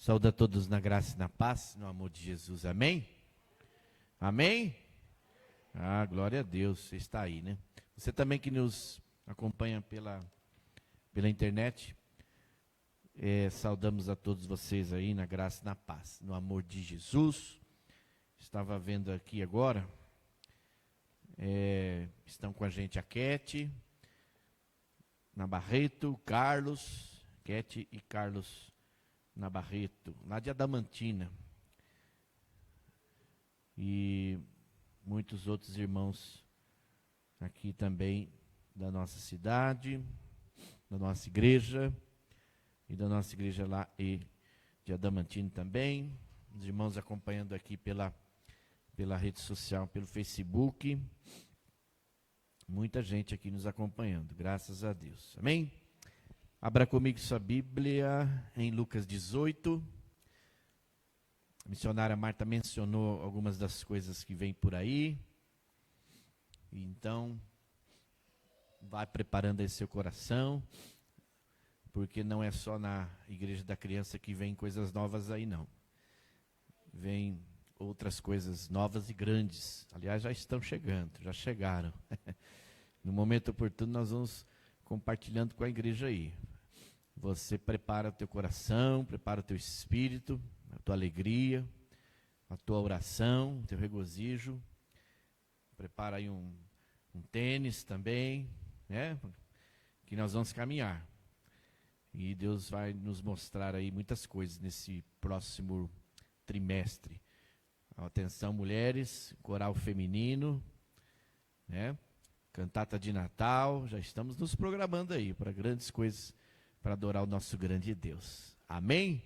Saúde a todos na graça e na paz, no amor de Jesus, amém? Amém? Ah, glória a Deus, você está aí, né? Você também que nos acompanha pela internet, saudamos a todos vocês aí na graça e na paz, no amor de Jesus. Estava vendo aqui agora, estão com a gente a Kete, na Barreto, Carlos, Kete e Carlos na Barreto, lá de Adamantina, e muitos outros irmãos aqui também da nossa cidade, da nossa igreja, e da nossa igreja lá e de Adamantina também, os irmãos acompanhando aqui pela rede social, pelo Facebook, muita gente aqui nos acompanhando, graças a Deus, amém? Abra comigo sua Bíblia em Lucas 18. A missionária Marta mencionou algumas das coisas que vem por aí. Então, vai preparando aí seu coração, porque não é só na Igreja da Criança que vem coisas novas aí, não. Vem outras coisas novas e grandes. Aliás, já estão chegando, já chegaram. No momento oportuno, nós vamos compartilhando com a igreja aí. Você prepara o teu coração, prepara o teu espírito, a tua alegria, a tua oração, o teu regozijo. Prepara aí um tênis também, né? Que nós vamos caminhar. E Deus vai nos mostrar aí muitas coisas nesse próximo trimestre. Atenção, mulheres, coral feminino, né? Cantata de Natal, já estamos nos programando aí para grandes coisas, para adorar o nosso grande Deus. Amém?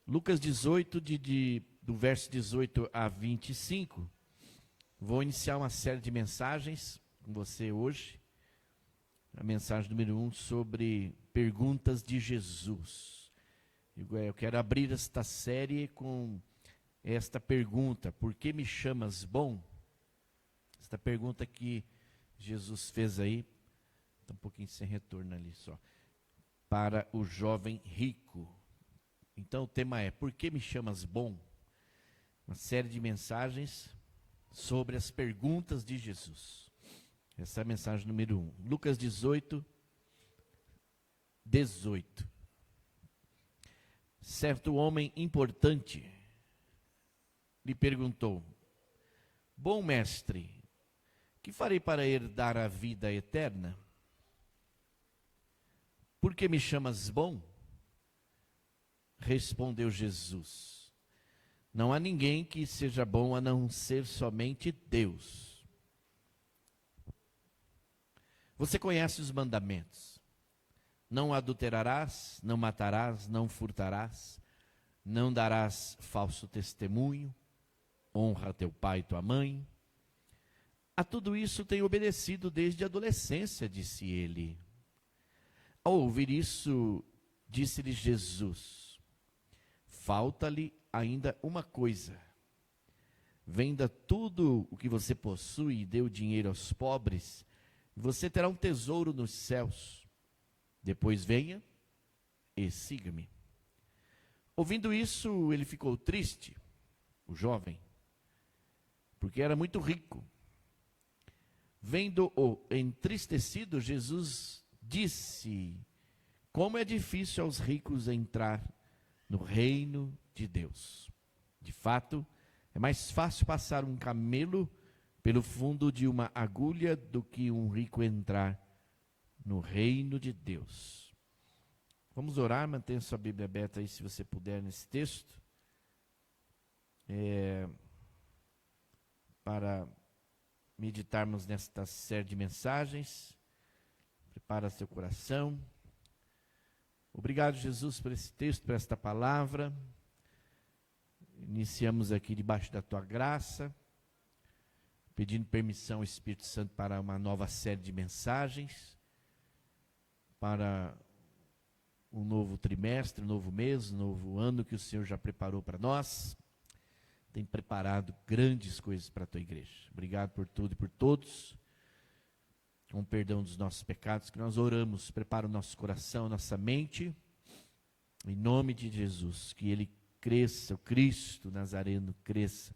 Lucas 18, do verso 18 a 25, vou iniciar uma série de mensagens com você hoje. A mensagem número 1 sobre perguntas de Jesus. Eu quero abrir esta série com esta pergunta: por que me chamas bom? Esta pergunta que Jesus fez aí, está um pouquinho sem retorno ali só, para o jovem rico. Então o tema é: por que me chamas bom? Uma série de mensagens sobre as perguntas de Jesus. Essa é a mensagem número 1. Lucas 18. Certo homem importante lhe perguntou: bom mestre, que farei para herdar a vida eterna? Por que me chamas bom? Respondeu Jesus: não há ninguém que seja bom a não ser somente Deus. Você conhece os mandamentos: não adulterarás, não matarás, não furtarás, não darás falso testemunho, honra teu pai e tua mãe. A tudo isso tenho obedecido desde a adolescência, disse ele. Ao ouvir isso, disse-lhe Jesus: falta-lhe ainda uma coisa. Venda tudo o que você possui e dê o dinheiro aos pobres, e você terá um tesouro nos céus. Depois venha e siga-me. Ouvindo isso, ele ficou triste, o jovem, porque era muito rico. Vendo-o entristecido, Jesus disse: como é difícil aos ricos entrar no reino de Deus. De fato, é mais fácil passar um camelo pelo fundo de uma agulha do que um rico entrar no reino de Deus. Vamos orar, mantenha sua Bíblia aberta aí se você puder nesse texto. Para meditarmos nesta série de mensagens. Prepara seu coração. Obrigado, Jesus, por esse texto, por esta palavra. Iniciamos aqui debaixo da tua graça, pedindo permissão ao Espírito Santo para uma nova série de mensagens, para um novo trimestre, um novo mês, um novo ano que o Senhor já preparou para nós. Tem preparado grandes coisas para a tua igreja. Obrigado por tudo e por todos. Com perdão dos nossos pecados, que nós oramos, prepara o nosso coração, nossa mente, Em nome de Jesus, que ele cresça, o Cristo Nazareno cresça,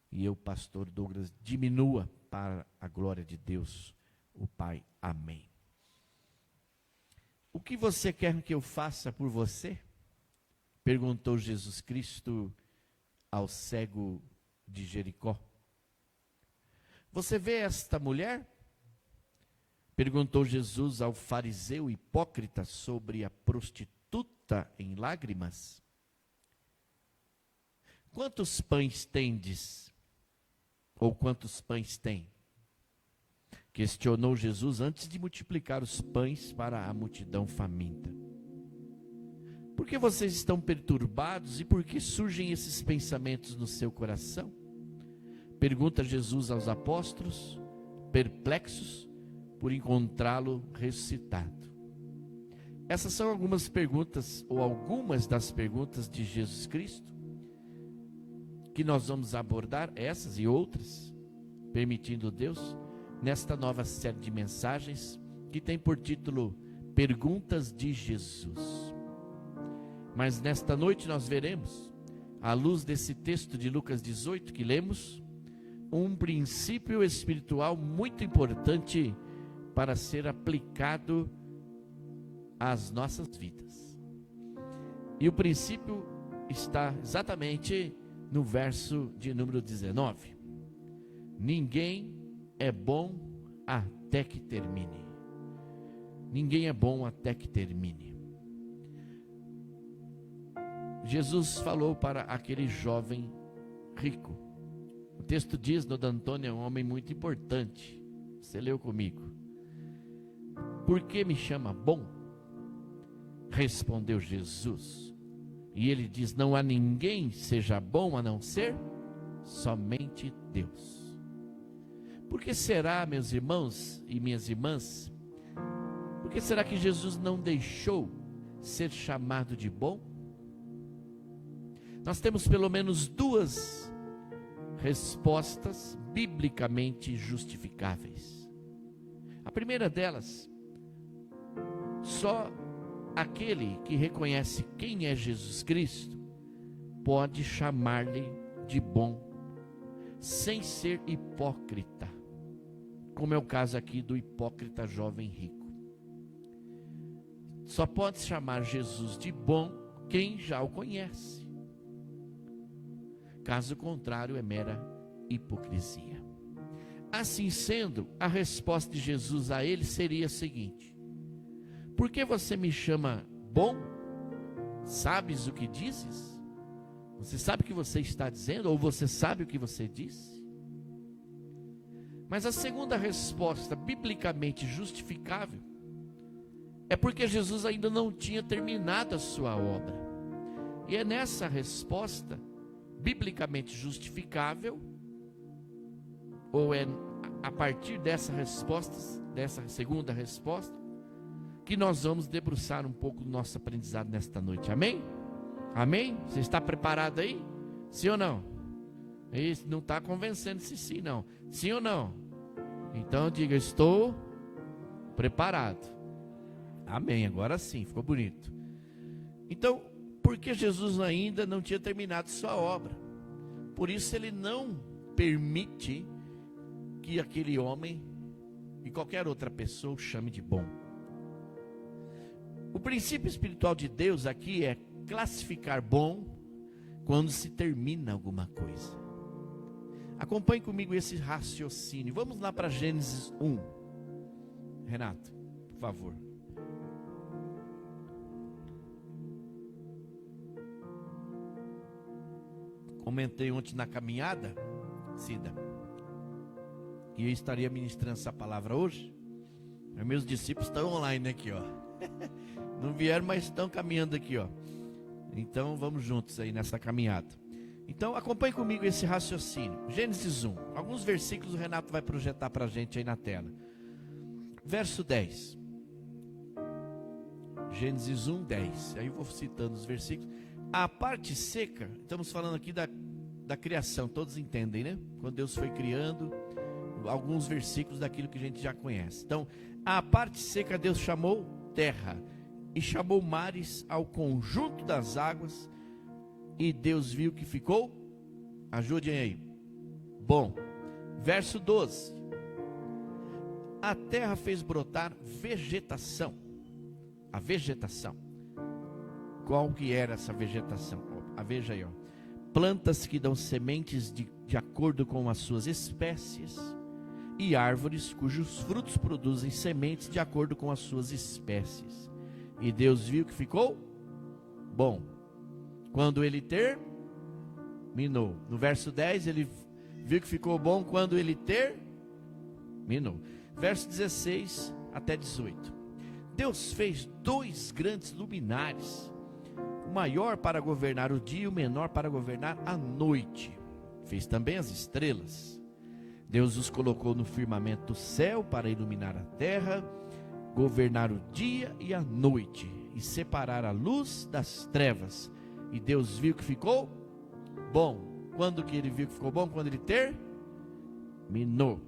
e eu, pastor Douglas, diminua para a glória de Deus, o Pai. Amém. O que você quer que eu faça por você? Perguntou Jesus Cristo ao cego de Jericó. Você vê esta mulher? Perguntou Jesus ao fariseu hipócrita sobre a prostituta em lágrimas. Quantos pães tendes? Ou quantos pães tem? Questionou Jesus antes de multiplicar os pães para a multidão faminta. Por que vocês estão perturbados e por que surgem esses pensamentos no seu coração? Pergunta Jesus aos apóstolos, perplexos por encontrá-lo ressuscitado. Essas são algumas perguntas, ou algumas das perguntas de Jesus Cristo, que nós vamos abordar, essas e outras, permitindo Deus, nesta nova série de mensagens, que tem por título Perguntas de Jesus. Mas nesta noite nós veremos, à luz desse texto de Lucas 18 que lemos, um princípio espiritual muito importante para ser aplicado às nossas vidas. E o princípio está exatamente no verso de número 19. Ninguém é bom até que termine. Ninguém é bom até que termine. Jesus falou para aquele jovem rico. O texto diz, no D'Antoni é um homem muito importante. Você leu comigo. Por que me chama bom? Respondeu Jesus. E ele diz, não há ninguém seja bom a não ser somente Deus. Por que será, meus irmãos e minhas irmãs, por que será que Jesus não deixou ser chamado de bom? Nós temos pelo menos duas respostas biblicamente justificáveis. A primeira delas, só aquele que reconhece quem é Jesus Cristo pode chamar-lhe de bom, sem ser hipócrita, como é o caso aqui do hipócrita jovem rico. Só pode chamar Jesus de bom quem já o conhece. Caso contrário, é mera hipocrisia. Assim sendo, a resposta de Jesus a ele seria a seguinte: por que você me chama bom? Sabes o que dizes? Você sabe o que você está dizendo? Ou você sabe o que você disse? Mas a segunda resposta, biblicamente justificável, é porque Jesus ainda não tinha terminado a sua obra. E é nessa resposta, biblicamente justificável, ou é a partir dessa resposta, dessa segunda resposta, que nós vamos debruçar um pouco do nosso aprendizado nesta noite. Amém? Amém? Você está preparado aí? Sim ou não? Isso não está convencendo se sim, não. Sim ou não? Então diga, estou preparado. Amém, agora sim, ficou bonito. Então, porque Jesus ainda não tinha terminado sua obra. Por isso ele não permite que aquele homem e qualquer outra pessoa o chame de bom. O princípio espiritual de Deus aqui é classificar bom quando se termina alguma coisa. Acompanhe comigo esse raciocínio. Vamos lá para Gênesis 1. Renato, por favor. Comentei ontem na caminhada, Cida, que eu estaria ministrando essa palavra hoje. Os meus discípulos estão online aqui, ó. Não vieram, mas estão caminhando aqui, ó. Então vamos juntos aí nessa caminhada. Então acompanhe comigo esse raciocínio. Gênesis 1. Alguns versículos o Renato vai projetar para a gente aí na tela. Verso 10. Gênesis 1, 10. Aí eu vou citando os versículos. A parte seca, estamos falando aqui da criação, todos entendem, né? Quando Deus foi criando, alguns versículos daquilo que a gente já conhece. Então, a parte seca Deus chamou terra, e chamou mares ao conjunto das águas, e Deus viu que ficou, ajudem aí, bom. Verso 12. A terra fez brotar vegetação. A vegetação. Qual que era essa vegetação? Veja aí, ó. Plantas que dão sementes de acordo com as suas espécies, e árvores cujos frutos produzem sementes de acordo com as suas espécies. E Deus viu que ficou bom. Quando ele terminou. No verso 10, ele viu que ficou bom quando ele terminou. Verso 16 até 18. Deus fez 2 grandes luminares, o maior para governar o dia e o menor para governar a noite. Fez também as estrelas. Deus os colocou no firmamento do céu para iluminar a terra, governar o dia e a noite, e separar a luz das trevas. E Deus viu que ficou bom. Quando que ele viu que ficou bom? Quando ele terminou.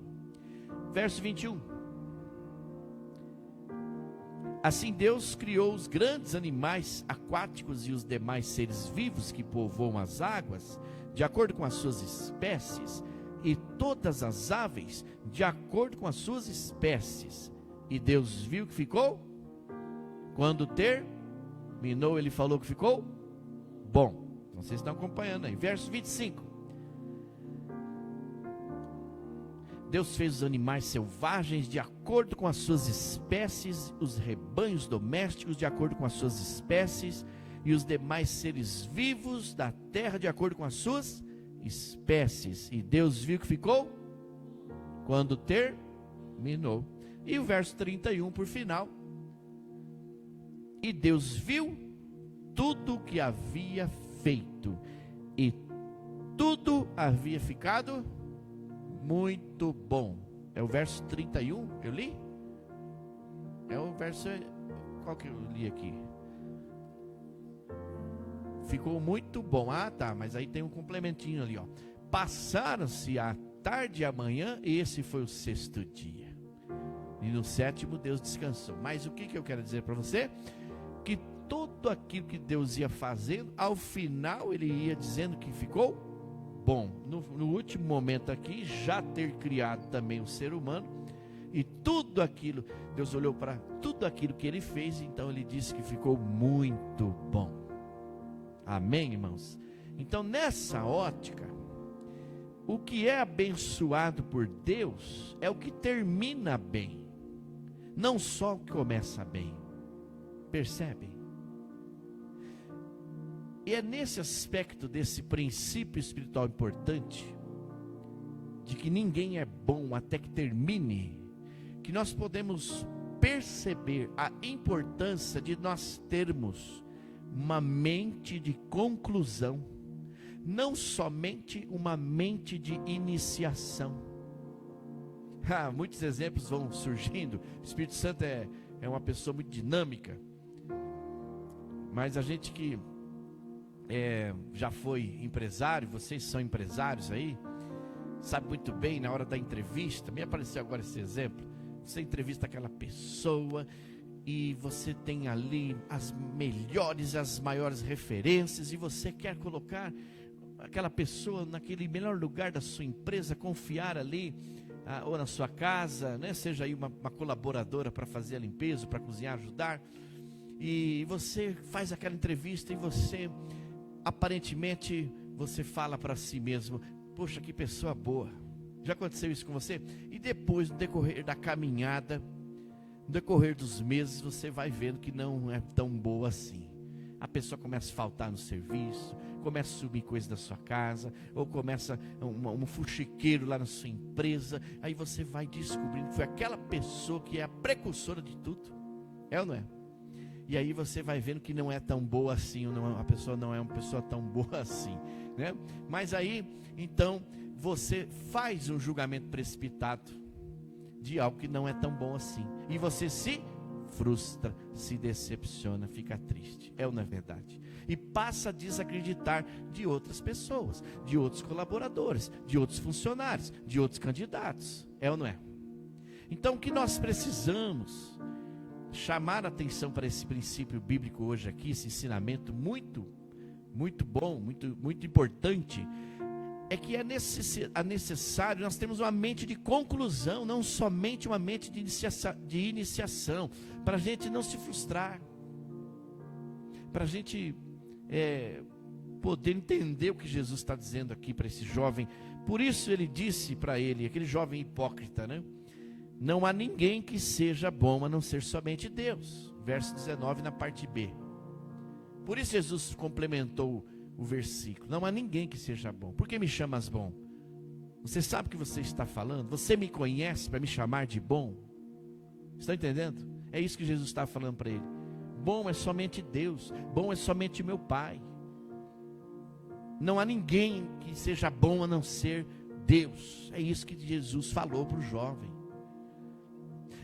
Verso 21. Assim Deus criou os grandes animais aquáticos e os demais seres vivos que povoam as águas, de acordo com as suas espécies, e todas as aves, de acordo com as suas espécies. E Deus viu que ficou. Quando terminou, ele falou que ficou bom. Então, vocês estão acompanhando aí. Verso 25. Deus fez os animais selvagens de acordo com as suas espécies, os rebanhos domésticos de acordo com as suas espécies, e os demais seres vivos da terra de acordo com as suas espécies. E Deus viu que ficou quando terminou. E o verso 31 por final. E Deus viu tudo o que havia feito, e tudo havia ficado muito bom. É o verso 31, eu li? É o verso, qual que eu li aqui? Ficou muito bom. Ah, tá, mas aí tem um complementinho ali, ó. Passaram-se a tarde e a manhã, e esse foi o 6º dia. E no 7º Deus descansou. Mas o que eu quero dizer para você? Que tudo aquilo que Deus ia fazendo, ao final ele ia dizendo que ficou bom. No último momento aqui, já ter criado também o ser humano, e tudo aquilo, Deus olhou para tudo aquilo que ele fez, então ele disse que ficou muito bom. Amém, irmãos? Então, nessa ótica, o que é abençoado por Deus é o que termina bem, não só o que começa bem. Percebem? E é nesse aspecto desse princípio espiritual importante, de que ninguém é bom até que termine, que nós podemos perceber a importância de nós termos uma mente de conclusão, não somente uma mente de iniciação. Muitos exemplos vão surgindo. O Espírito Santo é uma pessoa muito dinâmica, mas a gente que já foi empresário, vocês são empresários aí, sabe muito bem, na hora da entrevista, me apareceu agora esse exemplo, você entrevista aquela pessoa, e você tem ali as melhores, as maiores referências, e você quer colocar aquela pessoa naquele melhor lugar da sua empresa, confiar ali, ou na sua casa, né? Seja aí uma colaboradora para fazer a limpeza, para cozinhar, ajudar, e você faz aquela entrevista, e você, aparentemente, você fala para si mesmo, poxa, que pessoa boa. Já aconteceu isso com você? E depois, no decorrer da caminhada, no decorrer dos meses, você vai vendo que não é tão boa assim. A pessoa começa a faltar no serviço, começa a subir coisas da sua casa, ou começa um fuxiqueiro lá na sua empresa. Aí você vai descobrindo que foi aquela pessoa que é a precursora de tudo. É ou não é? E aí você vai vendo que não é tão boa assim, a pessoa não é uma pessoa tão boa assim, né? Mas aí, então, você faz um julgamento precipitado de algo que não é tão bom assim, e você se frustra, se decepciona, fica triste. É ou não é verdade? E passa a desacreditar de outras pessoas, de outros colaboradores, de outros funcionários, de outros candidatos. É ou não é? Então, o que nós precisamos chamar a atenção para esse princípio bíblico hoje aqui, esse ensinamento muito, muito bom, muito, muito importante, é que é necessário nós termos uma mente de conclusão, não somente uma mente de iniciação, para a gente não se frustrar, para a gente poder entender o que Jesus está dizendo aqui para esse jovem. Por isso ele disse para ele, aquele jovem hipócrita, né? Não há ninguém que seja bom a não ser somente Deus. Verso 19 na parte B. Por isso Jesus complementou o versículo. Não há ninguém que seja bom. Por que me chamas bom? Você sabe o que você está falando? Você me conhece para me chamar de bom? Está entendendo? É isso que Jesus está falando para ele. Bom é somente Deus. Bom é somente meu Pai. Não há ninguém que seja bom a não ser Deus. É isso que Jesus falou para o jovem.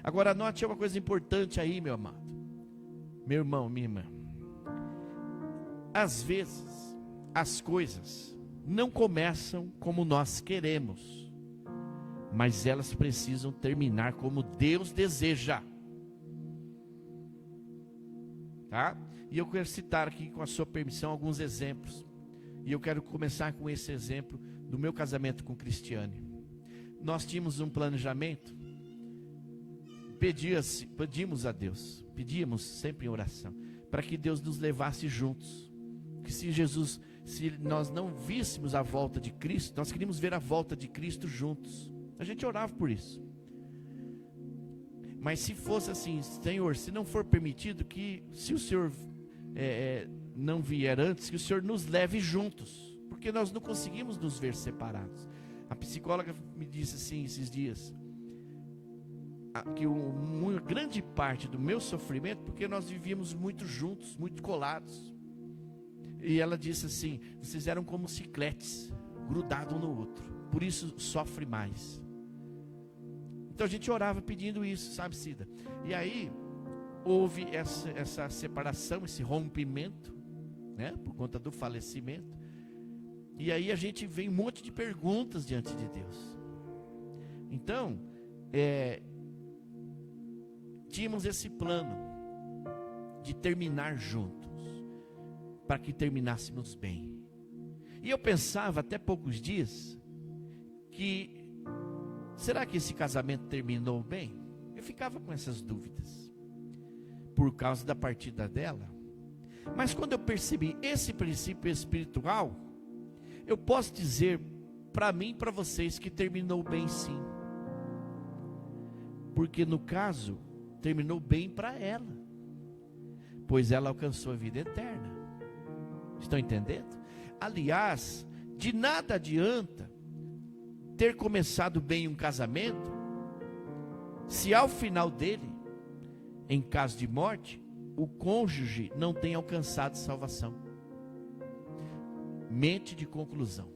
Agora note uma coisa importante aí, meu amado, meu irmão, minha irmã. Às vezes, as coisas não começam como nós queremos, mas elas precisam terminar como Deus deseja. Tá? E eu quero citar aqui, com a sua permissão, alguns exemplos. E eu quero começar com esse exemplo do meu casamento com Cristiane. Nós tínhamos um planejamento. Pedimos a Deus, pedíamos sempre em oração, para que Deus nos levasse juntos. Que se nós não víssemos a volta de Cristo, nós queríamos ver a volta de Cristo juntos. A gente orava por isso. Mas se fosse assim, Senhor, se não for permitido, que se o Senhor não vier antes, que o Senhor nos leve juntos, porque nós não conseguimos nos ver separados. A psicóloga me disse assim esses dias, que uma grande parte do meu sofrimento, porque nós vivíamos muito juntos, muito colados. E ela disse assim, vocês eram como chicletes, grudados um no outro, por isso sofre mais. Então a gente orava pedindo isso, sabe, Cida? E aí houve essa separação, esse rompimento, né, por conta do falecimento. E aí a gente vem um monte de perguntas diante de Deus. Então, tínhamos esse plano de terminar juntos, para que terminássemos bem. E eu pensava até poucos dias que, será que esse casamento terminou bem? Eu ficava com essas dúvidas, por causa da partida dela. Mas quando eu percebi esse princípio espiritual, eu posso dizer para mim e para vocês que terminou bem sim. Porque no caso, terminou bem para ela, pois ela alcançou a vida eterna. Estão entendendo? Aliás, de nada adianta ter começado bem um casamento, se ao final dele, em caso de morte, o cônjuge não tem alcançado salvação. Mente de conclusão.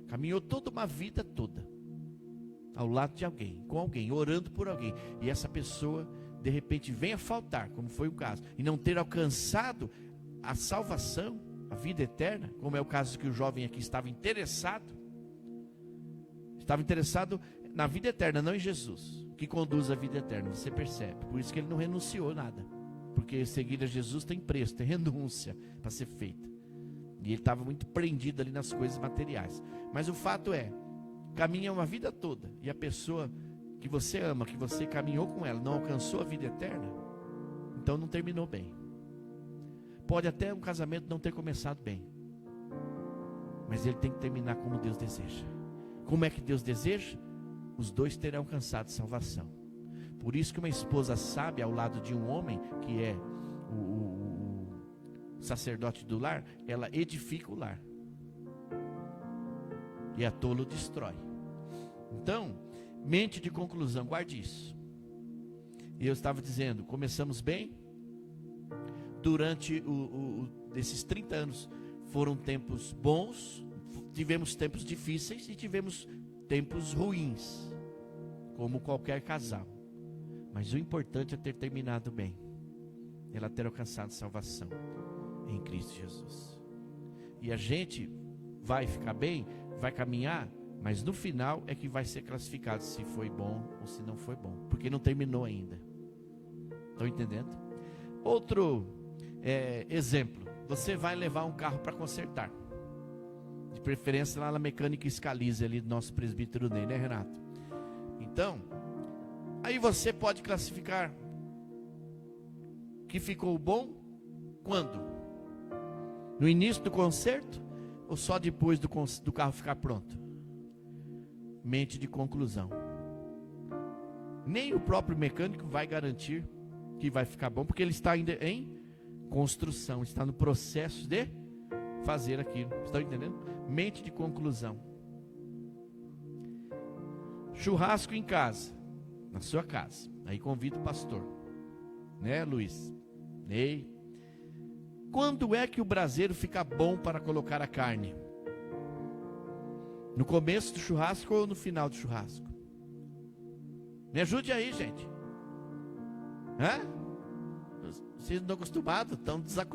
Caminhou toda uma vida toda ao lado de alguém, com alguém, orando por alguém, e essa pessoa de repente vem a faltar, como foi o caso, e não ter alcançado a salvação, a vida eterna, como é o caso que o jovem aqui estava interessado na vida eterna, não em Jesus, que conduz a vida eterna, você percebe, por isso que ele não renunciou nada, porque seguir a Jesus tem preço, tem renúncia para ser feita, e ele estava muito prendido ali nas coisas materiais. Mas o fato é, caminha uma vida toda, e a pessoa que você ama, que você caminhou com ela, não alcançou a vida eterna, então não terminou bem. Pode até um casamento não ter começado bem, mas ele tem que terminar como Deus deseja. Como é que Deus deseja? Os dois terão alcançado salvação. Por isso que uma esposa sábia ao lado de um homem, que é o sacerdote do lar, ela edifica o lar, e a tolo destrói. Então, mente de conclusão, guarde isso. E eu estava dizendo, começamos bem. Durante esses 30 anos foram tempos bons, tivemos tempos difíceis e tivemos tempos ruins, como qualquer casal. Mas o importante é ter terminado bem, ela ter alcançado salvação em Cristo Jesus. E a gente vai ficar bem, vai caminhar, mas no final é que vai ser classificado se foi bom ou se não foi bom, porque não terminou ainda. Estão entendendo? Outro exemplo. Você vai levar um carro para consertar. De preferência lá na mecânica Scalise, ali do nosso presbítero Ney, né, Renato? Então, aí você pode classificar que ficou bom quando? No início do conserto ou só depois do carro ficar pronto? Mente de conclusão. Nem o próprio mecânico vai garantir que vai ficar bom, porque ele está ainda em construção, está no processo de fazer aquilo. Estão entendendo? Mente de conclusão. Churrasco em casa, na sua casa. Aí convida o pastor, né, Luiz? Ney. Quando é que o braseiro fica bom para colocar a carne? No começo do churrasco ou no final do churrasco? Me ajude aí, gente. Hã? Vocês não estão acostumados?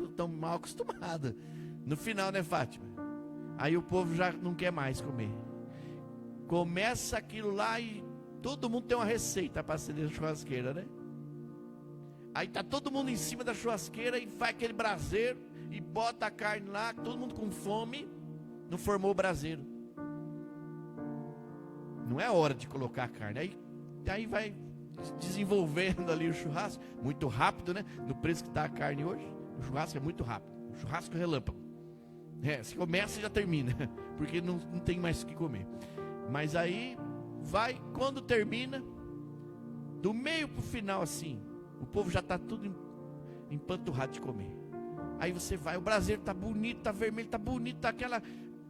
Estão mal acostumados. No final, né, Fátima? Aí o povo já não quer mais comer. Começa aquilo lá e todo mundo tem uma receita para acender a churrasqueira, né? Aí tá todo mundo em cima da churrasqueira e faz aquele braseiro e bota a carne lá, todo mundo com fome, não formou o braseiro. Não é hora de colocar a carne. Aí vai desenvolvendo ali o churrasco, muito rápido, né? No preço que está a carne hoje, o churrasco é muito rápido. O churrasco relâmpago. Se começa e já termina, porque não tem mais o que comer. Mas aí vai, quando termina, do meio para o final assim, o povo já está tudo empanturrado de comer. Aí você vai, o braseiro está bonito, está vermelho, está bonito, tá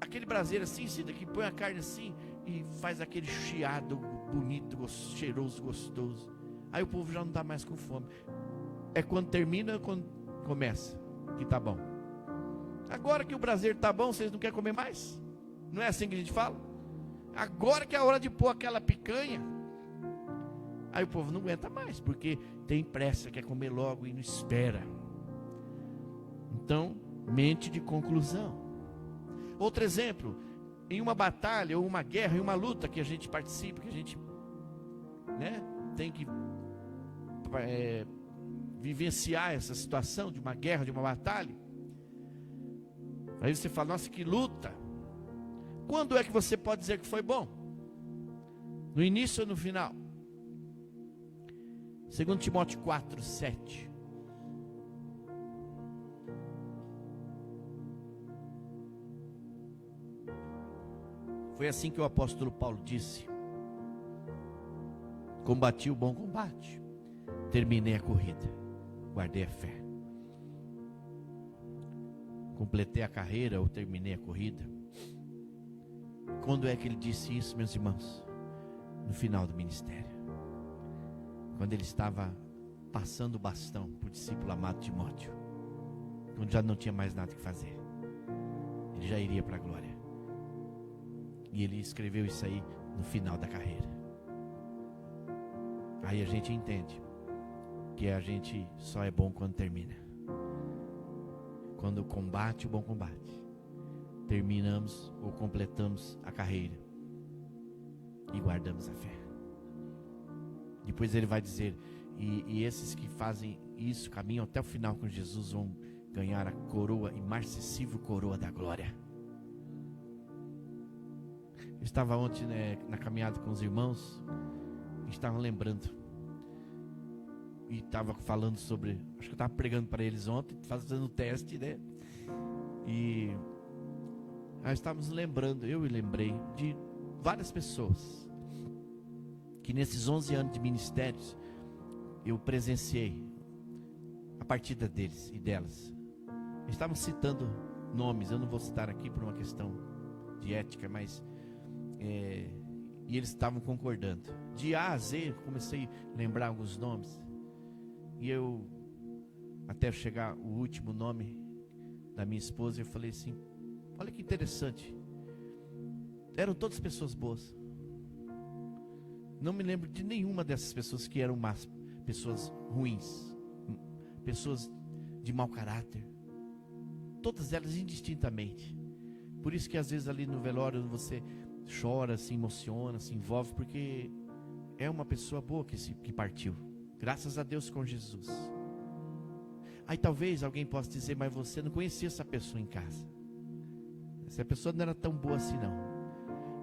aquele braseiro assim, que põe a carne assim e faz aquele chiado bonito, cheiroso, gostoso. Aí o povo já não está mais com fome. É quando termina ou quando começa que está bom? Agora que o braseiro está bom, vocês não querem comer mais? Não é assim que a gente fala? Agora que é a hora de pôr aquela picanha, aí o povo não aguenta mais, porque tem pressa, quer comer logo e não espera. Então, mente de conclusão. Outro exemplo, em uma batalha ou uma guerra, em uma luta que a gente participa, que a gente, né, tem que vivenciar essa situação de uma guerra, de uma batalha. Aí você fala, nossa, que luta. Quando é que você pode dizer que foi bom? No início ou no final? 2 Timóteo 4, 7. Foi assim que o apóstolo Paulo disse: combati o bom combate, terminei a corrida, guardei a fé. Completei a carreira ou terminei a corrida. Quando é que ele disse isso, meus irmãos? No final do ministério, quando ele estava passando o bastão para o discípulo amado Timóteo, quando já não tinha mais nada que fazer, ele já iria para a glória. E ele escreveu isso aí no final da carreira. Aí a gente entende que a gente só é bom quando termina. Quando combate o bom combate, terminamos ou completamos a carreira e guardamos a fé. Depois ele vai dizer, e esses que fazem isso, caminham até o final com Jesus, vão ganhar a coroa, imarcessível coroa da glória. Eu estava ontem, né, na caminhada com os irmãos, estavam lembrando, e estava falando sobre, acho que eu estava pregando para eles ontem, fazendo o teste, né? E nós estávamos lembrando, eu lembrei de várias pessoas que nesses 11 anos de ministérios eu presenciei a partida deles e delas. Estavam citando nomes, eu não vou citar aqui por uma questão de ética, mas e eles estavam concordando. De A a Z, comecei a lembrar alguns nomes. E eu, até chegar o último nome da minha esposa, eu falei assim, olha que interessante. Eram todas pessoas boas. Não me lembro de nenhuma dessas pessoas que eram más, pessoas ruins, pessoas de mau caráter. Todas elas indistintamente. Por isso que às vezes ali no velório você chora, se emociona, se envolve, porque é uma pessoa boa que partiu. Graças a Deus com Jesus. Aí talvez alguém possa dizer, mas você não conhecia essa pessoa em casa. Essa pessoa não era tão boa assim não.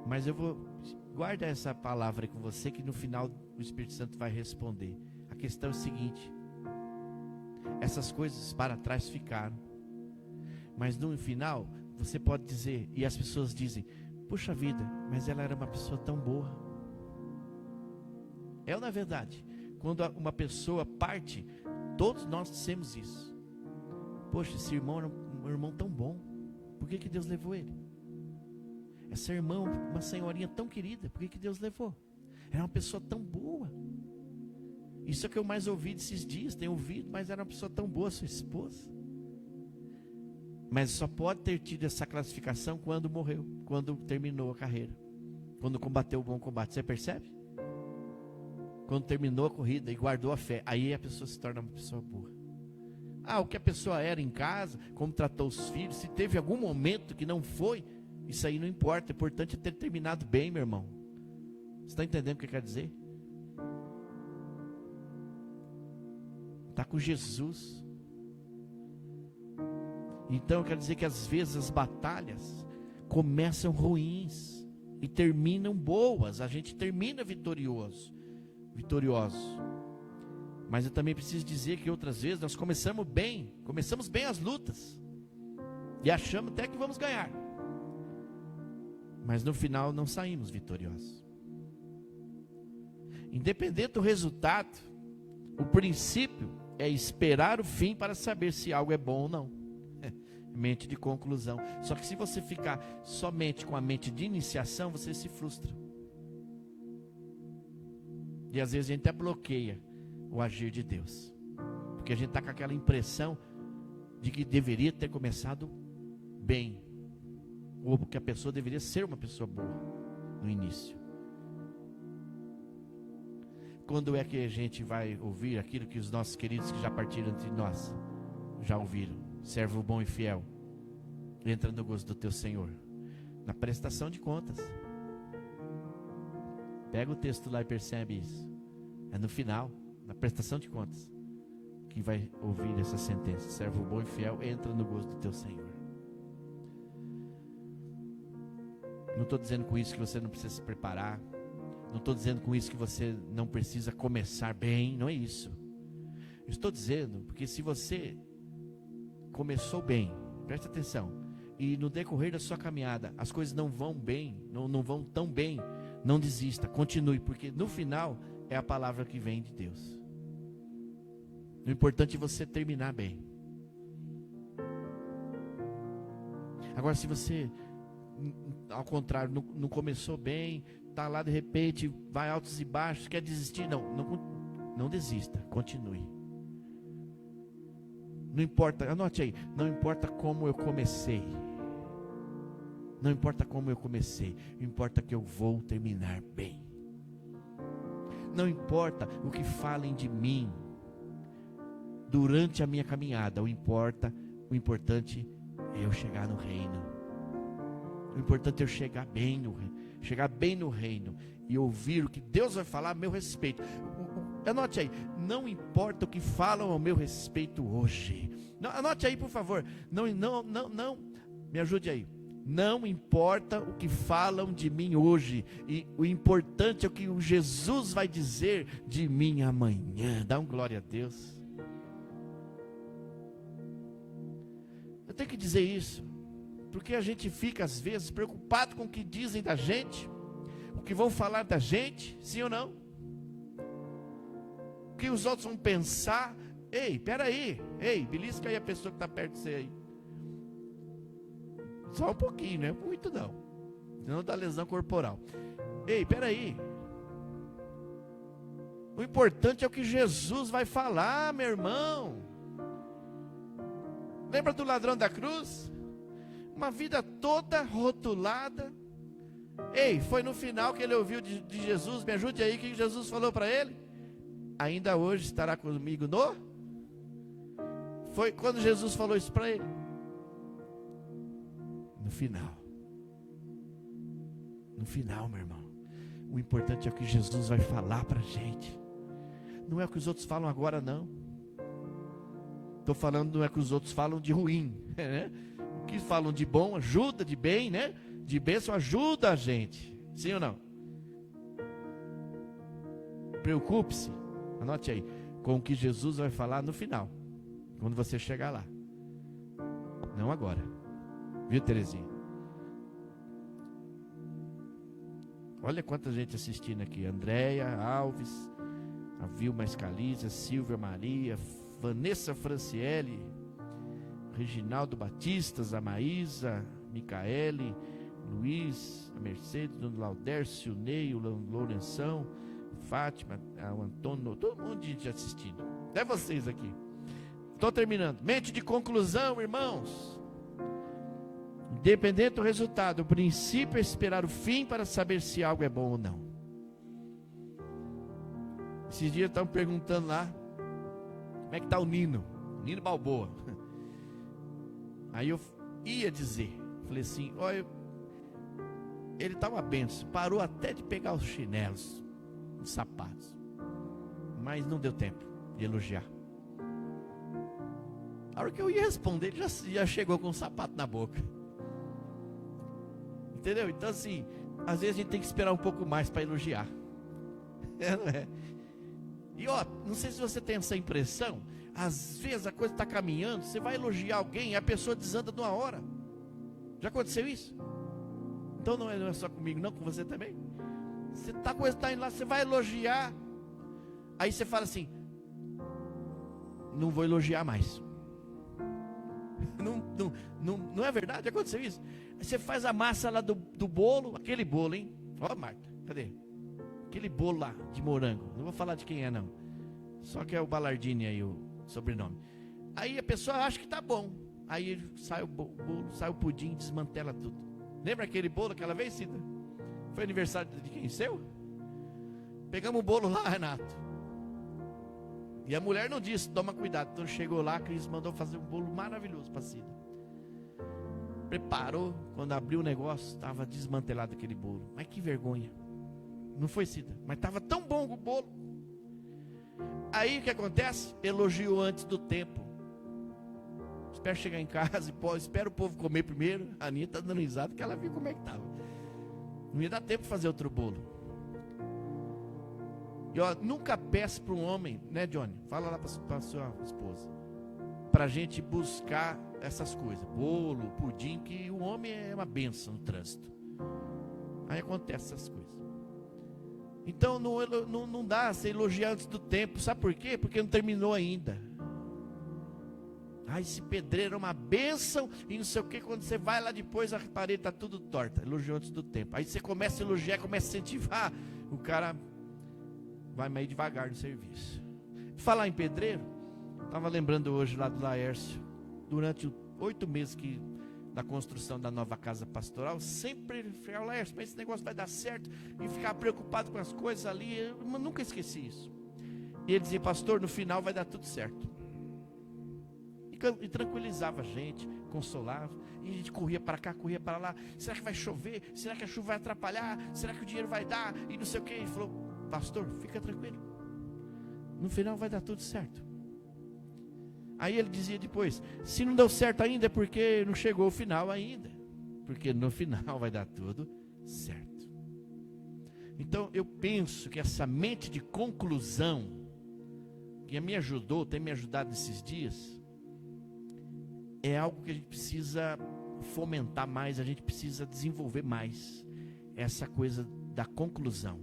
Mas eu vou, guarda essa palavra aí com você, que no final o Espírito Santo vai responder. A questão é o seguinte: essas coisas para trás ficaram, mas no final você pode dizer, e as pessoas dizem, puxa vida, mas ela era uma pessoa tão boa. É ou não é verdade? Quando uma pessoa parte, todos nós dissemos isso. Poxa, esse irmão era um irmão tão bom, por que Deus levou ele? Essa irmã, uma senhorinha tão querida, por que Deus levou? Era uma pessoa tão boa. Isso é o que eu mais ouvi desses dias, tenho ouvido, mas era uma pessoa tão boa, sua esposa. Mas só pode ter tido essa classificação quando morreu, quando terminou a carreira, quando combateu o bom combate. Você percebe? Quando terminou a corrida e guardou a fé, aí a pessoa se torna uma pessoa boa. O que a pessoa era em casa, como tratou os filhos, se teve algum momento que não foi, isso aí não importa. O importante é ter terminado bem, meu irmão. Você está entendendo o que quer dizer? Está com Jesus. Então eu quero dizer que às vezes as batalhas começam ruins e terminam boas. A gente termina vitorioso. Mas eu também preciso dizer que outras vezes nós começamos bem as lutas e achamos até que vamos ganhar, mas no final não saímos vitoriosos. Independente do resultado, o princípio é esperar o fim para saber se algo é bom ou não. Mente de conclusão. Só que se você ficar somente com a mente de iniciação, você se frustra. E às vezes a gente até bloqueia o agir de Deus, porque a gente está com aquela impressão de que deveria ter começado bem, ou que a pessoa deveria ser uma pessoa boa no início. Quando é que a gente vai ouvir aquilo que os nossos queridos que já partiram entre nós já ouviram? Servo bom e fiel, entra no gozo do teu Senhor. Na prestação de contas. Pega o texto lá e percebe isso. É no final, na prestação de contas, que vai ouvir essa sentença. Servo bom e fiel, entra no gozo do teu Senhor. Não estou dizendo com isso que você não precisa se preparar. Não estou dizendo com isso que você não precisa começar bem. Não é isso. Eu estou dizendo porque se você começou bem, preste atenção, e no decorrer da sua caminhada as coisas não vão bem, não vão tão bem, não desista, continue, porque no final é a palavra que vem de Deus. O importante é você terminar bem. Agora, se você, ao contrário, não começou bem, está lá de repente, vai altos e baixos, quer desistir, não desista, continue. Não importa, anote aí, não importa como eu comecei. Não importa como eu comecei, importa que eu vou terminar bem. Não importa o que falem de mim durante a minha caminhada, o importante é eu chegar no reino. O importante é eu chegar bem no reino e ouvir o que Deus vai falar a meu respeito. Anote aí, não importa o que falam ao meu respeito hoje. Anote aí, por favor. Não, me ajude aí. Não importa o que falam de mim hoje, e o importante é o que o Jesus vai dizer de mim amanhã. Dá um glória a Deus. Eu tenho que dizer isso, porque a gente fica às vezes preocupado com o que dizem da gente, o que vão falar da gente, sim ou não? O que os outros vão pensar. Ei, peraí, belisca aí a pessoa que está perto de você aí. Só um pouquinho, não é muito não, senão dá lesão corporal. Ei, peraí. O importante é o que Jesus vai falar, meu irmão. Lembra do ladrão da cruz? Uma vida toda rotulada. Ei, foi no final que ele ouviu de Jesus. Me ajude aí, o que Jesus falou para ele? Ainda hoje estará comigo no... Foi quando Jesus falou isso para ele? No final, meu irmão. O importante é o que Jesus vai falar para a gente. não é o que os outros falam agora, não. Estou falando, não é o que os outros falam de ruim, né? O que falam de bom ajuda, de bem, né? De bênção ajuda a gente. Sim ou não? Preocupe-se, anote aí, com o que Jesus vai falar no final, quando você chegar lá. Não agora. Viu, Terezinha? Olha quanta gente assistindo aqui. Andréia Alves, a Vilma Escalícia, Silvia Maria, Vanessa Franciele, Reginaldo Batistas, a Maísa, Micaele, Luiz, a Mercedes, o Laudércio, o Ney, o Lourenção, Fátima, o Antônio, todo mundo de gente assistindo. Até vocês aqui. Estou terminando. Mente de conclusão, irmãos. Independente do resultado, o princípio é esperar o fim para saber se algo é bom ou não. Esses dias estavam perguntando lá, como é que está o Nino Balboa. Aí eu ia dizer, falei assim, olha, ele está uma benção, parou até de pegar os chinelos, os sapatos, mas não deu tempo de elogiar. A hora que eu ia responder, ele já chegou com o sapato na boca. Entendeu? Então assim, às vezes a gente tem que esperar um pouco mais para elogiar. Não é? E ó, não sei se você tem essa impressão, às vezes a coisa está caminhando, você vai elogiar alguém e a pessoa desanda de uma hora. Já aconteceu isso? Então não é só comigo, não, com você também. A coisa está indo lá, você vai elogiar, aí você fala assim, não vou elogiar mais. Não é verdade? Já aconteceu isso? Aí você faz a massa lá do bolo, aquele bolo, hein? Ó, Marta, cadê? Aquele bolo lá de morango, não vou falar de quem é não, só que é o Ballardini aí o sobrenome. Aí a pessoa acha que tá bom, aí sai o bolo, sai o pudim, desmantela tudo. Lembra aquele bolo aquela vez, Cida? Foi aniversário de quem? Seu? Pegamos o bolo lá, Renato, e a mulher não disse, toma cuidado. Então chegou lá, a Cris mandou fazer um bolo maravilhoso para Cida. Preparou, quando abriu o negócio, estava desmantelado aquele bolo. Mas que vergonha. Não foi, Cida? Mas estava tão bom o bolo. Aí o que acontece? Elogiou antes do tempo. Espera chegar em casa e espera o povo comer primeiro. A Aninha está dando risada porque ela viu como é que estava. Não ia dar tempo de fazer outro bolo. E ó, nunca peça para um homem, né, Johnny? Fala lá para sua esposa, para a gente buscar essas coisas, bolo, pudim, que o homem é uma benção no trânsito. Aí acontece essas coisas. Então não dá você elogiar antes do tempo. Sabe por quê? Porque não terminou ainda. Esse pedreiro é uma bênção e não sei o que. Quando você vai lá depois, a parede está tudo torta. Elogiou antes do tempo. Aí você começa a elogiar, começa a incentivar, o cara vai meio devagar no serviço. Falar em pedreiro, estava lembrando hoje lá do Laércio, durante 8 meses da construção da nova casa pastoral, sempre ele ficava, Laércio, mas esse negócio vai dar certo, e ficava preocupado com as coisas ali. Eu nunca esqueci isso. E ele dizia, pastor, no final vai dar tudo certo. E tranquilizava a gente, consolava, e a gente corria para cá, corria para lá. Será que vai chover? Será que a chuva vai atrapalhar? Será que o dinheiro vai dar? E não sei o que. Ele falou, pastor, fica tranquilo, no final vai dar tudo certo. Aí ele dizia depois, se não deu certo ainda é porque não chegou o final ainda, porque no final vai dar tudo certo. Então eu penso que essa mente de conclusão, que me ajudou, tem me ajudado nesses dias, é algo que a gente precisa fomentar mais, a gente precisa desenvolver mais, essa coisa da conclusão.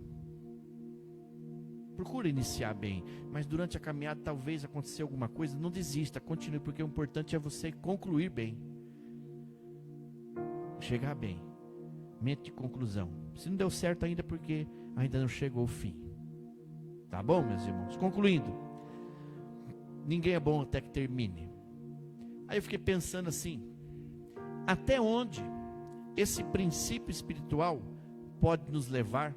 Procura iniciar bem, mas durante a caminhada talvez aconteça alguma coisa, não desista, continue, porque o importante é você concluir bem, chegar bem, mente de conclusão. Se não deu certo ainda, porque ainda não chegou o fim. Tá bom, meus irmãos? Concluindo, ninguém é bom até que termine. Aí eu fiquei pensando assim, até onde esse princípio espiritual pode nos levar?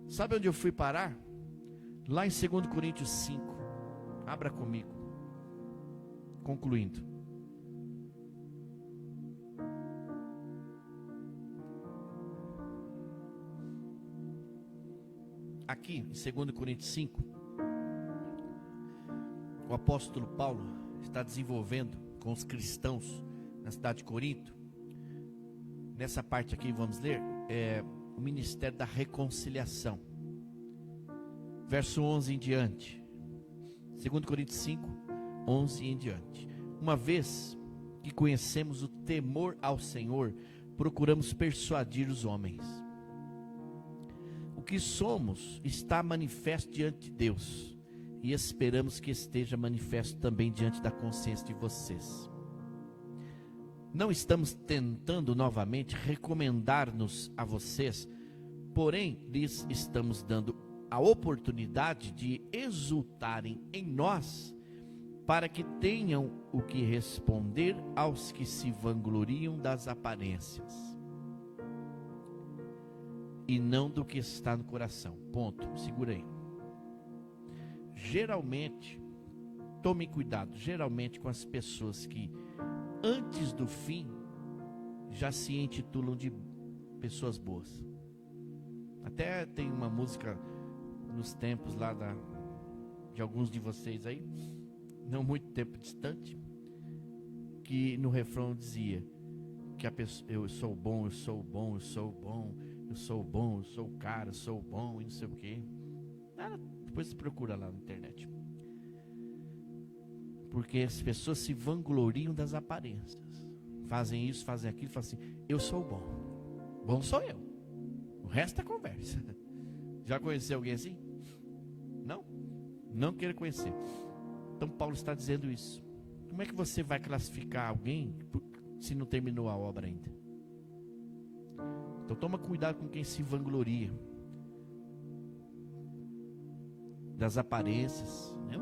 Sabe onde eu fui parar? Lá em 2 Coríntios 5. Abra comigo. Concluindo. Aqui, em 2 Coríntios 5. o apóstolo Paulo está desenvolvendo com os cristãos na cidade de Corinto. Nessa parte aqui, vamos ler, o ministério da reconciliação. Verso 11 em diante. 2 Coríntios 5, 11 em diante. Uma vez que conhecemos o temor ao Senhor, procuramos persuadir os homens. O que somos está manifesto diante de Deus, e esperamos que esteja manifesto também diante da consciência de vocês. Não estamos tentando novamente recomendar-nos a vocês, porém lhes estamos dando a oportunidade de exultarem em nós, para que tenham o que responder aos que se vangloriam das aparências, e não do que está no coração. Ponto. Segura aí. Geralmente, tome cuidado, geralmente com as pessoas que antes do fim já se intitulam de pessoas boas. Até tem uma música nos tempos lá de alguns de vocês aí, não muito tempo distante, que no refrão dizia que a pessoa, eu sou bom, eu sou bom, eu sou bom, eu sou bom, eu sou o cara, eu sou bom e não sei o quê. Depois você procura lá na internet. Porque as pessoas se vangloriam das aparências. Fazem isso, fazem aquilo, fazem assim, eu sou bom. Bom sou eu. O resto é conversa. Já conheceu alguém assim? Não? Não quero conhecer. Então Paulo está dizendo isso. Como é que você vai classificar alguém se não terminou a obra ainda? Então toma cuidado com quem se vangloria das aparências, né?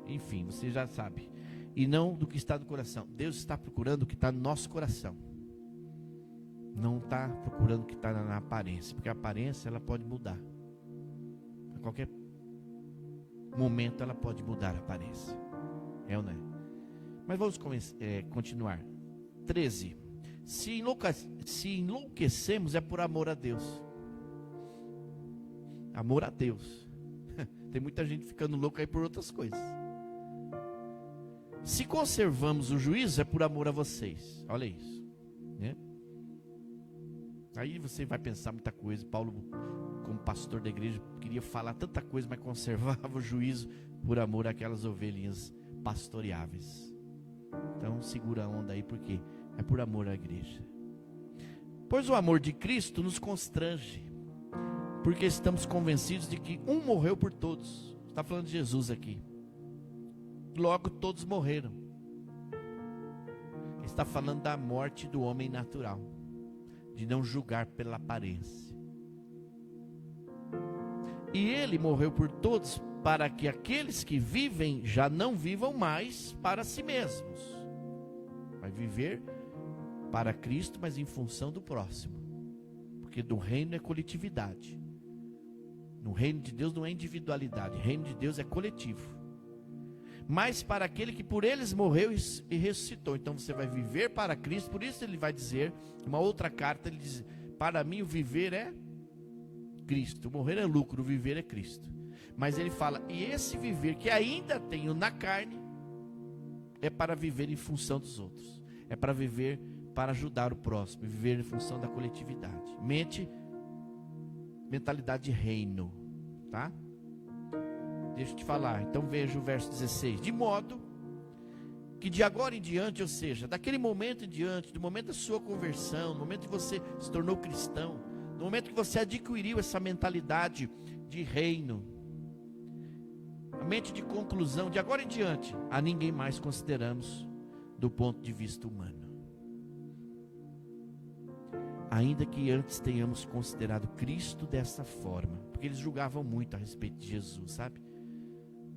Enfim, você já sabe. E não do que está no coração. Deus está procurando o que está no nosso coração. Não está procurando o que está na aparência, porque a aparência ela pode mudar. A qualquer momento ela pode mudar a aparência. É ou não é? Mas vamos continuar. 13. Se enlouquecemos é por amor a Deus. Amor a Deus. Tem muita gente ficando louca aí por outras coisas. Se conservamos o juízo é por amor a vocês. Olha isso, né? Aí você vai pensar muita coisa. Paulo, como pastor da igreja, queria falar tanta coisa, mas conservava o juízo por amor àquelas ovelhinhas pastoreáveis. Então segura a onda aí, porque é por amor à igreja. Pois o amor de Cristo nos constrange, porque estamos convencidos de que um morreu por todos. Está falando de Jesus aqui. Logo todos morreram. Está falando da morte do homem natural, de não julgar pela aparência. E ele morreu por todos, para que aqueles que vivem já não vivam mais para si mesmos. Vai viver para Cristo, mas em função do próximo. Porque do reino é coletividade. No reino de Deus não é individualidade. O reino de Deus é coletivo. Mas para aquele que por eles morreu e ressuscitou. Então você vai viver para Cristo. Por isso ele vai dizer, uma outra carta, ele diz: para mim o viver é Cristo, o morrer é lucro, o viver é Cristo. Mas ele fala, e esse viver que ainda tenho na carne, é para viver em função dos outros. É para viver para ajudar o próximo, viver em função da coletividade. Mentalidade de reino, tá? Deixa eu te falar, então veja o verso 16. De modo que de agora em diante, ou seja, daquele momento em diante, do momento da sua conversão, no momento que você se tornou cristão, no momento que você adquiriu essa mentalidade de reino, a mente de conclusão, de agora em diante, a ninguém mais consideramos do ponto de vista humano. Ainda que antes tenhamos considerado Cristo dessa forma, porque eles julgavam muito a respeito de Jesus, sabe?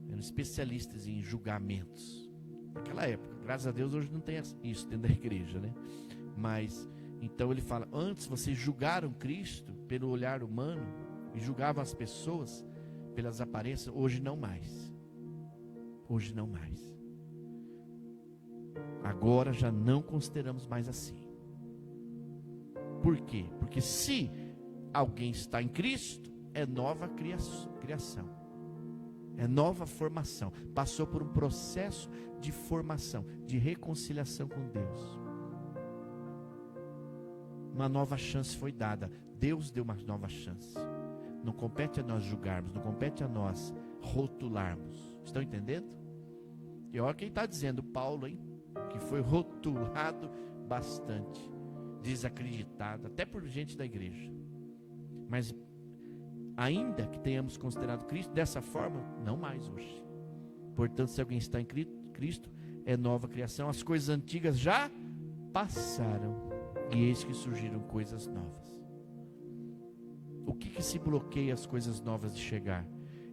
Eram especialistas em julgamentos naquela época. Graças a Deus hoje não tem isso dentro da igreja, né? Mas então ele fala, antes vocês julgaram Cristo pelo olhar humano e julgavam as pessoas pelas aparências. Hoje não mais. Hoje não mais. Agora já não consideramos mais assim. Por quê? Porque se alguém está em Cristo, é nova criação. É nova formação. Passou por um processo de formação, de reconciliação com Deus. Uma nova chance foi dada. Deus deu uma nova chance. Não compete a nós julgarmos, não compete a nós rotularmos. Estão entendendo? E olha quem está dizendo, Paulo, hein? Que foi rotulado bastante, desacreditado, até por gente da igreja. Mas ainda que tenhamos considerado Cristo dessa forma, não mais hoje. Portanto, se alguém está em Cristo, é nova criação. As coisas antigas já passaram, e eis que surgiram coisas novas. O que se bloqueia as coisas novas de chegar?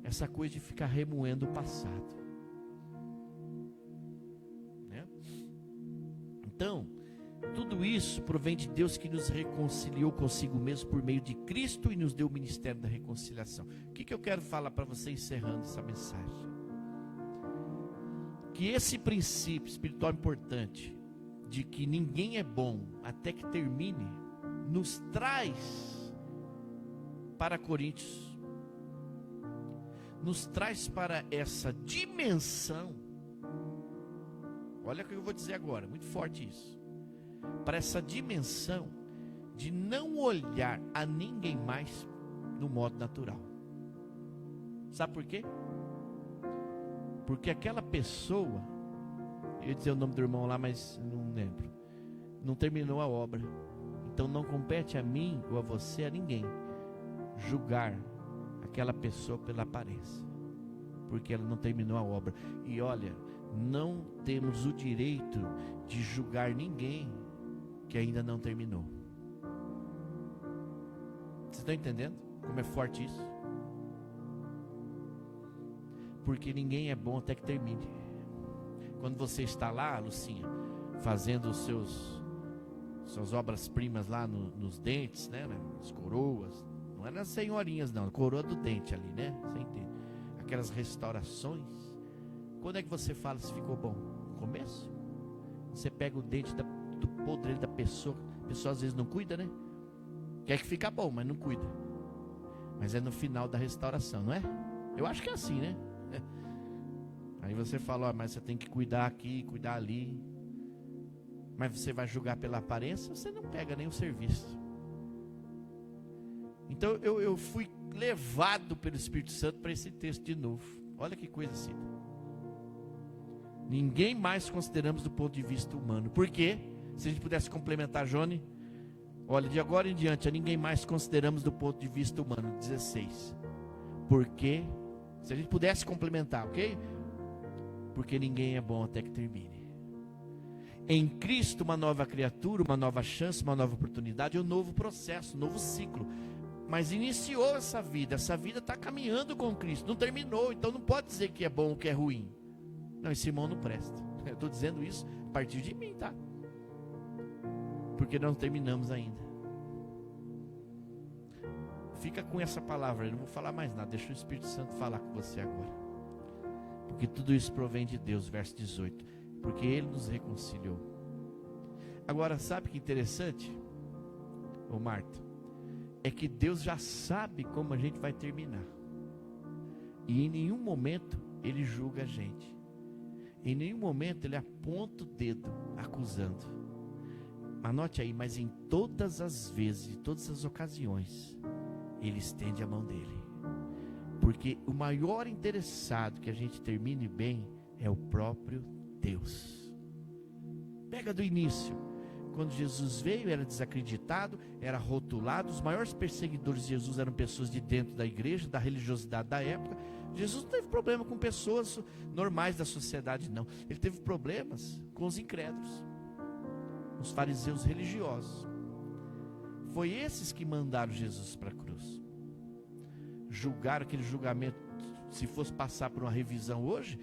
Essa coisa de ficar remoendo o passado, né? Então, tudo isso provém de Deus, que nos reconciliou consigo mesmo por meio de Cristo e nos deu o ministério da reconciliação. O que eu quero falar para você encerrando essa mensagem? Que esse princípio espiritual importante, de que ninguém é bom até que termine, nos traz para Coríntios, nos traz para essa dimensão. Olha o que eu vou dizer agora, muito forte isso. Para essa dimensão de não olhar a ninguém mais no modo natural. Sabe por quê? Porque aquela pessoa, eu ia dizer o nome do irmão lá, mas não lembro, não terminou a obra. Então não compete a mim ou a você, a ninguém, julgar aquela pessoa pela aparência, porque ela não terminou a obra. E olha, não temos o direito de julgar ninguém que ainda não terminou. Vocês estão entendendo como é forte isso? Porque ninguém é bom até que termine. Quando você está lá, Lucinha, fazendo suas obras-primas lá nos dentes, né, nas coroas, não é nas senhorinhas não, coroa do dente ali, né? Você entende? Aquelas restaurações. Quando é que você fala se ficou bom? No começo? Você pega o dente do podre da pessoa. A pessoa às vezes não cuida, né? Quer que fica bom, mas não cuida. Mas é no final da restauração, não é? Eu acho que é assim, né? Aí você fala, ó, mas você tem que cuidar aqui, cuidar ali. Mas você vai julgar pela aparência, você não pega nem o serviço. Então eu fui levado pelo Espírito Santo para esse texto de novo. Olha que coisa assim. Ninguém mais consideramos do ponto de vista humano. Por quê? Se a gente pudesse complementar, Johnny. Olha, de agora em diante, a ninguém mais consideramos do ponto de vista humano. 16. Porque, se a gente pudesse complementar, ok? Porque ninguém é bom até que termine. Em Cristo, uma nova criatura, uma nova chance, uma nova oportunidade, um novo processo, um novo ciclo. Mas iniciou essa vida está caminhando com Cristo, não terminou, então não pode dizer que é bom ou que é ruim. Não, esse irmão não presta. Eu estou dizendo isso a partir de mim, tá? Porque não terminamos ainda. Fica com essa palavra, eu não vou falar mais nada, deixa o Espírito Santo falar com você agora. Porque tudo isso provém de Deus, verso 18. Porque Ele nos reconciliou. Agora, sabe que interessante, ô Marta? É que Deus já sabe como a gente vai terminar. E em nenhum momento Ele julga a gente. Em nenhum momento Ele aponta o dedo acusando. Anote aí, mas em todas as vezes, em todas as ocasiões, Ele estende a mão dele. Porque o maior interessado que a gente termine bem é o próprio Deus. Pega do início. Quando Jesus veio, era desacreditado, era rotulado. Os maiores perseguidores de Jesus eram pessoas de dentro da igreja, da religiosidade da época. Jesus não teve problema com pessoas normais da sociedade, não. Ele teve problemas com os incrédulos, os fariseus religiosos. Foi esses que mandaram Jesus para a cruz. Julgaram aquele julgamento. Se fosse passar por uma revisão hoje,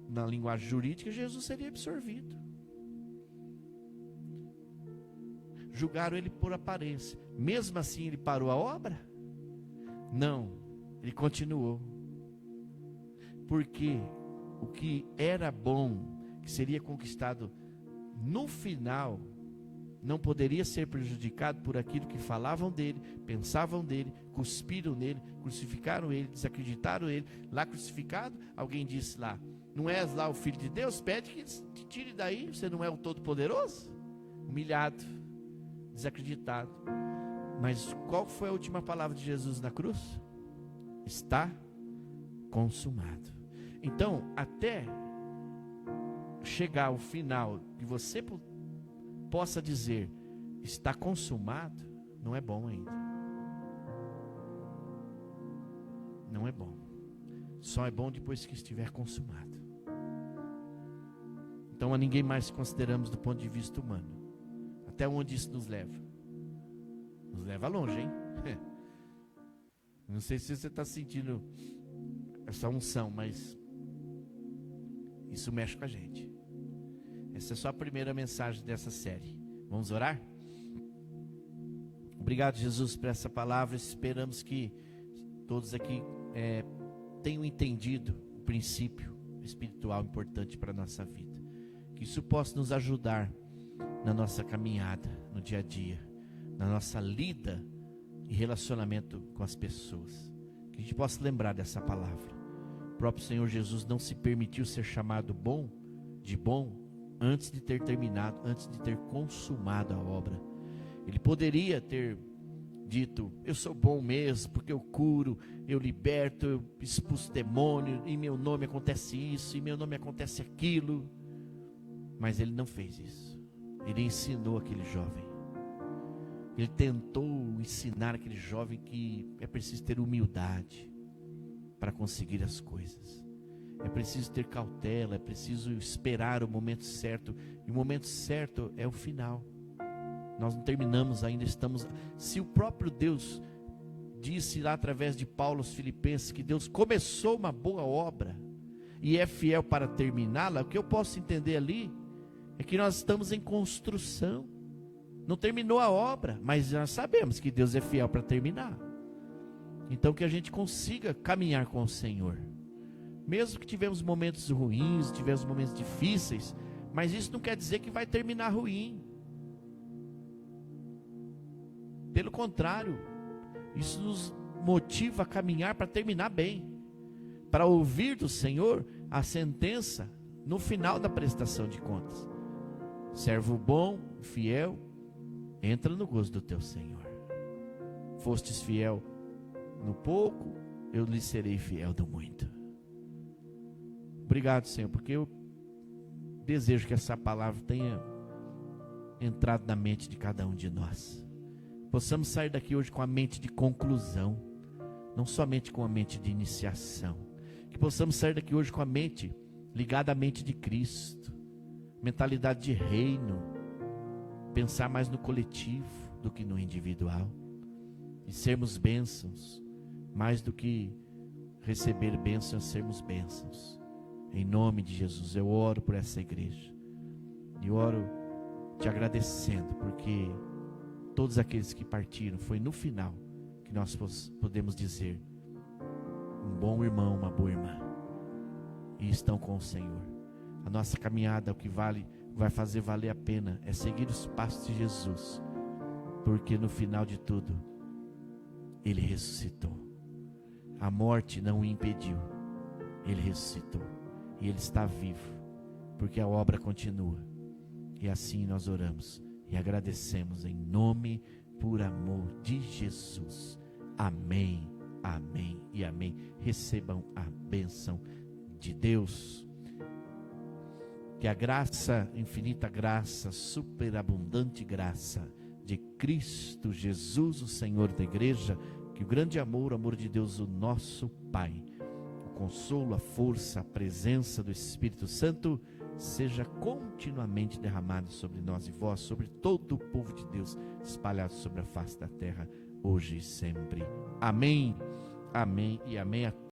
na linguagem jurídica, Jesus seria absorvido. Julgaram ele por aparência. Mesmo assim ele parou a obra? Não, ele continuou. Porque o que era bom, que seria conquistado no final, não poderia ser prejudicado por aquilo que falavam dele, pensavam dele, cuspiram nele, crucificaram ele, desacreditaram ele. Lá crucificado, alguém disse lá: não és lá o Filho de Deus? Pede que te tire daí, você não é o Todo-Poderoso? Humilhado, desacreditado. Mas qual foi a última palavra de Jesus na cruz? Está consumado. Então, até chegar ao final e você possa dizer está consumado, não é bom ainda. Não é bom. Só é bom depois que estiver consumado. Então a ninguém mais consideramos do ponto de vista humano. Até onde isso nos leva? Nos leva longe, hein? Não sei se você está sentindo essa unção, mas isso mexe com a gente. Essa é só a primeira mensagem dessa série. Vamos orar? Obrigado, Jesus, por essa palavra. Esperamos que todos aqui tenham entendido o princípio espiritual importante para a nossa vida. Que isso possa nos ajudar na nossa caminhada, no dia a dia, na nossa lida e relacionamento com as pessoas. Que a gente possa lembrar dessa palavra. O próprio Senhor Jesus não se permitiu ser chamado de bom antes de ter terminado, antes de ter consumado a obra. Ele poderia ter dito: eu sou bom mesmo, porque eu curo, eu liberto, eu expulso demônio, em meu nome acontece isso, em meu nome acontece aquilo. Mas ele não fez isso. Ele ensinou aquele jovem. Ele tentou ensinar aquele jovem que é preciso ter humildade para conseguir as coisas. É preciso ter cautela, é preciso esperar o momento certo. E o momento certo é o final. Nós não terminamos ainda, estamos... Se o próprio Deus disse lá através de Paulo aos Filipenses que Deus começou uma boa obra e é fiel para terminá-la, o que eu posso entender ali é que nós estamos em construção. Não terminou a obra, mas nós sabemos que Deus é fiel para terminar. Então que a gente consiga caminhar com o Senhor. Mesmo que tivemos momentos ruins, tivemos momentos difíceis, mas isso não quer dizer que vai terminar ruim. Pelo contrário, isso nos motiva a caminhar para terminar bem, para ouvir do Senhor a sentença no final da prestação de contas. Servo bom, fiel, entra no gozo do teu Senhor. Fostes fiel no pouco, eu lhe serei fiel no muito. Obrigado, Senhor, porque eu desejo que essa palavra tenha entrado na mente de cada um de nós. Possamos sair daqui hoje com a mente de conclusão, não somente com a mente de iniciação. Que possamos sair daqui hoje com a mente ligada à mente de Cristo, mentalidade de reino, pensar mais no coletivo do que no individual, e sermos bênçãos, mais do que receber bênçãos, sermos bênçãos. Em nome de Jesus, eu oro por essa igreja, e oro te agradecendo, porque todos aqueles que partiram, foi no final que nós podemos dizer: um bom irmão, uma boa irmã, e estão com o Senhor. A nossa caminhada, o que vai fazer valer a pena, é seguir os passos de Jesus, porque no final de tudo, Ele ressuscitou. A morte não o impediu, Ele ressuscitou, e Ele está vivo, porque a obra continua. E assim nós oramos e agradecemos em nome, por amor de Jesus. Amém, amém e amém. Recebam a bênção de Deus. Que a graça, infinita graça, superabundante graça de Cristo Jesus, o Senhor da igreja, que o grande amor, o amor de Deus, o nosso Pai, o consolo, a força, a presença do Espírito Santo, seja continuamente derramado sobre nós e vós, sobre todo o povo de Deus, espalhado sobre a face da terra, hoje e sempre. Amém, amém e amém.